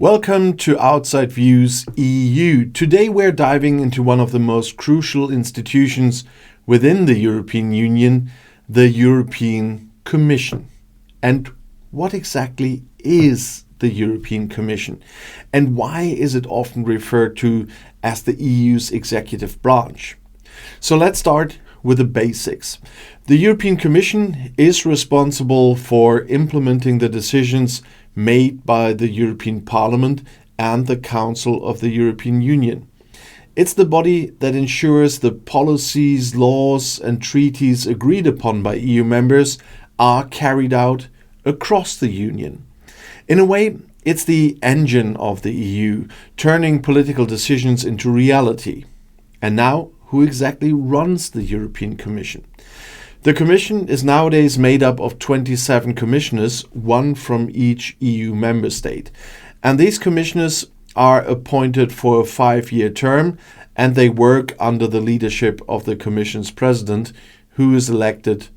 Welcome to Outside Views EU. Today we're diving into one of the most crucial institutions within the European Union, the European Commission. And what exactly is the European Commission? And why is it often referred to as the EU's executive branch? So let's start with the basics. The European Commission is responsible for implementing the decisions made by the European Parliament and the Council of the European Union. It's the body that ensures the policies, laws, and treaties agreed upon by EU members are carried out across the Union. In a way, it's the engine of the EU, turning political decisions into reality. And now, who exactly runs the European Commission? The Commission is nowadays made up of 27 commissioners, one from each EU member state. And these commissioners are appointed for a 5-year term, and they work under the leadership of the Commission's president, who is elected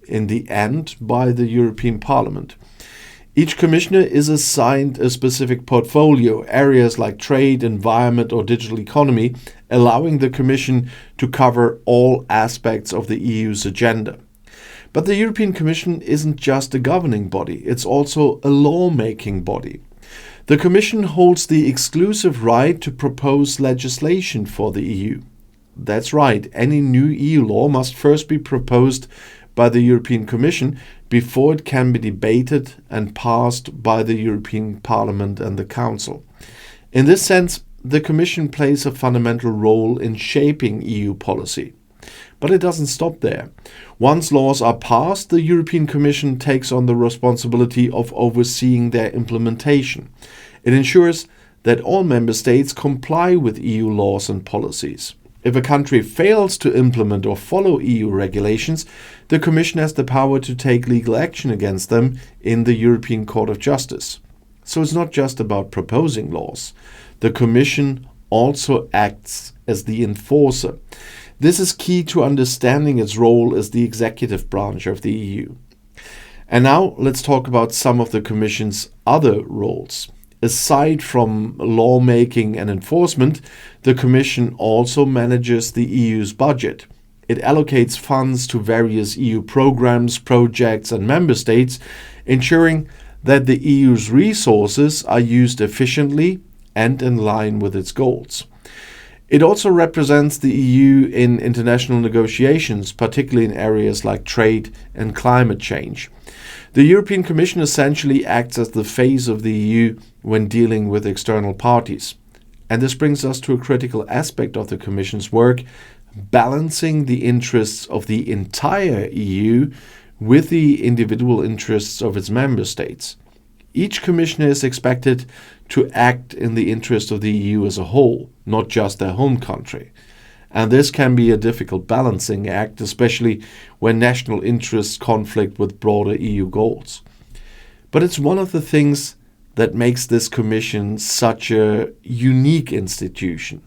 in the end by the European Parliament. Each commissioner is assigned a specific portfolio, areas like trade, environment, or digital economy, allowing the Commission to cover all aspects of the EU's agenda. But the European Commission isn't just a governing body, it's also a lawmaking body. The Commission holds the exclusive right to propose legislation for the EU. That's right, any new EU law must first be proposed by the European Commission before it can be debated and passed by the European Parliament and the Council. In this sense, the Commission plays a fundamental role in shaping EU policy. But it doesn't stop there. Once laws are passed, the European Commission takes on the responsibility of overseeing their implementation. It ensures that all member states comply with EU laws and policies. If a country fails to implement or follow EU regulations, the Commission has the power to take legal action against them in the European Court of Justice. So it's not just about proposing laws. The Commission also acts as the enforcer. This is key to understanding its role as the executive branch of the EU. And now let's talk about some of the Commission's other roles. Aside from lawmaking and enforcement, the Commission also manages the EU's budget. It allocates funds to various EU programs, projects, and member states, ensuring that the EU's resources are used efficiently and in line with its goals. It also represents the EU in international negotiations, particularly in areas like trade and climate change. The European Commission essentially acts as the face of the EU when dealing with external parties. And this brings us to a critical aspect of the Commission's work, balancing the interests of the entire EU with the individual interests of its member states. Each commissioner is expected to act in the interest of the EU as a whole, not just their home country. And this can be a difficult balancing act, especially when national interests conflict with broader EU goals. But it's one of the things that makes this Commission such a unique institution.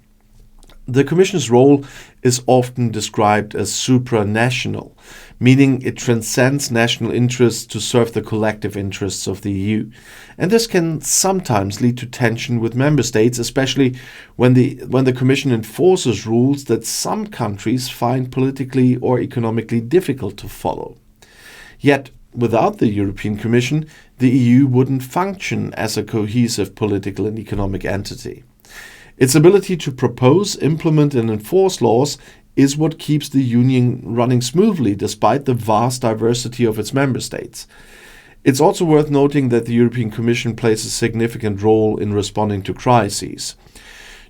The Commission's role is often described as supranational, meaning it transcends national interests to serve the collective interests of the EU. And this can sometimes lead to tension with member states, especially when the Commission enforces rules that some countries find politically or economically difficult to follow. Yet, without the European Commission, the EU wouldn't function as a cohesive political and economic entity. Its ability to propose, implement, and enforce laws is what keeps the Union running smoothly despite the vast diversity of its member states. It's also worth noting that the European Commission plays a significant role in responding to crises.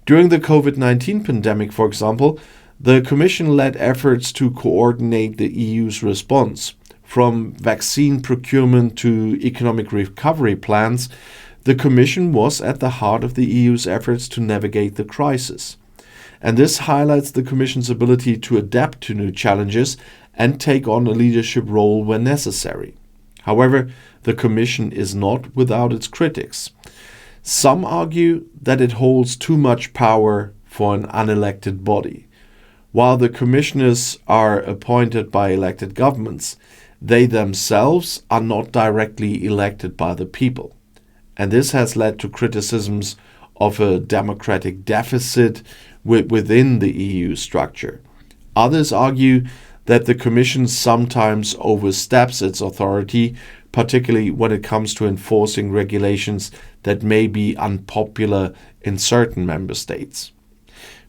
During the COVID-19 pandemic, for example, the Commission led efforts to coordinate the EU's response. From vaccine procurement to economic recovery plans, the Commission was at the heart of the EU's efforts to navigate the crisis. And this highlights the Commission's ability to adapt to new challenges and take on a leadership role when necessary. However, the Commission is not without its critics. Some argue that it holds too much power for an unelected body. While the commissioners are appointed by elected governments, they themselves are not directly elected by the people. And this has led to criticisms of a democratic deficit within the EU structure. Others argue that the Commission sometimes oversteps its authority, particularly when it comes to enforcing regulations that may be unpopular in certain member states.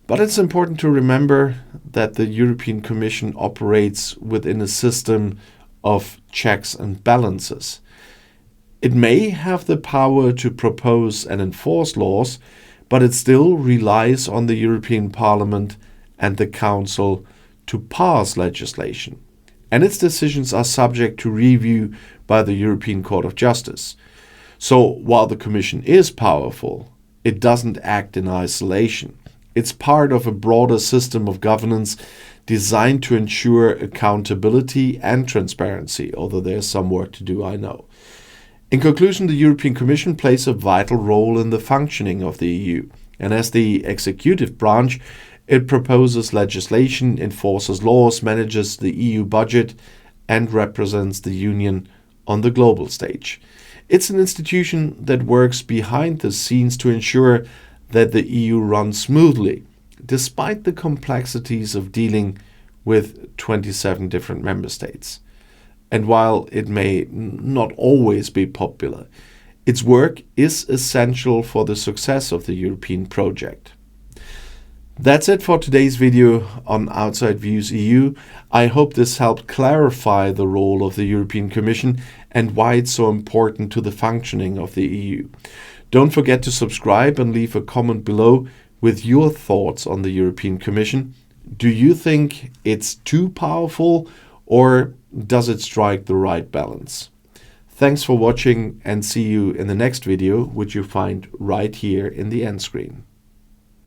But it's important to remember that the European Commission operates within a system of checks and balances. It may have the power to propose and enforce laws, but it still relies on the European Parliament and the Council to pass legislation, and its decisions are subject to review by the European Court of Justice. So while the Commission is powerful, it doesn't act in isolation. It's part of a broader system of governance designed to ensure accountability and transparency, although there's some work to do, I know. In conclusion, the European Commission plays a vital role in the functioning of the EU, and as the executive branch, it proposes legislation, enforces laws, manages the EU budget, and represents the Union on the global stage. It's an institution that works behind the scenes to ensure that the EU runs smoothly, despite the complexities of dealing with 27 different member states. And while it may not always be popular, its work is essential for the success of the European project. That's it for today's video on Outside Views EU. I hope this helped clarify the role of the European Commission and why it's so important to the functioning of the EU. Don't forget to subscribe and leave a comment below with your thoughts on the European Commission. Do you think it's too powerful, or does it strike the right balance? Thanks for watching, and see you in the next video, which you find right here in the end screen.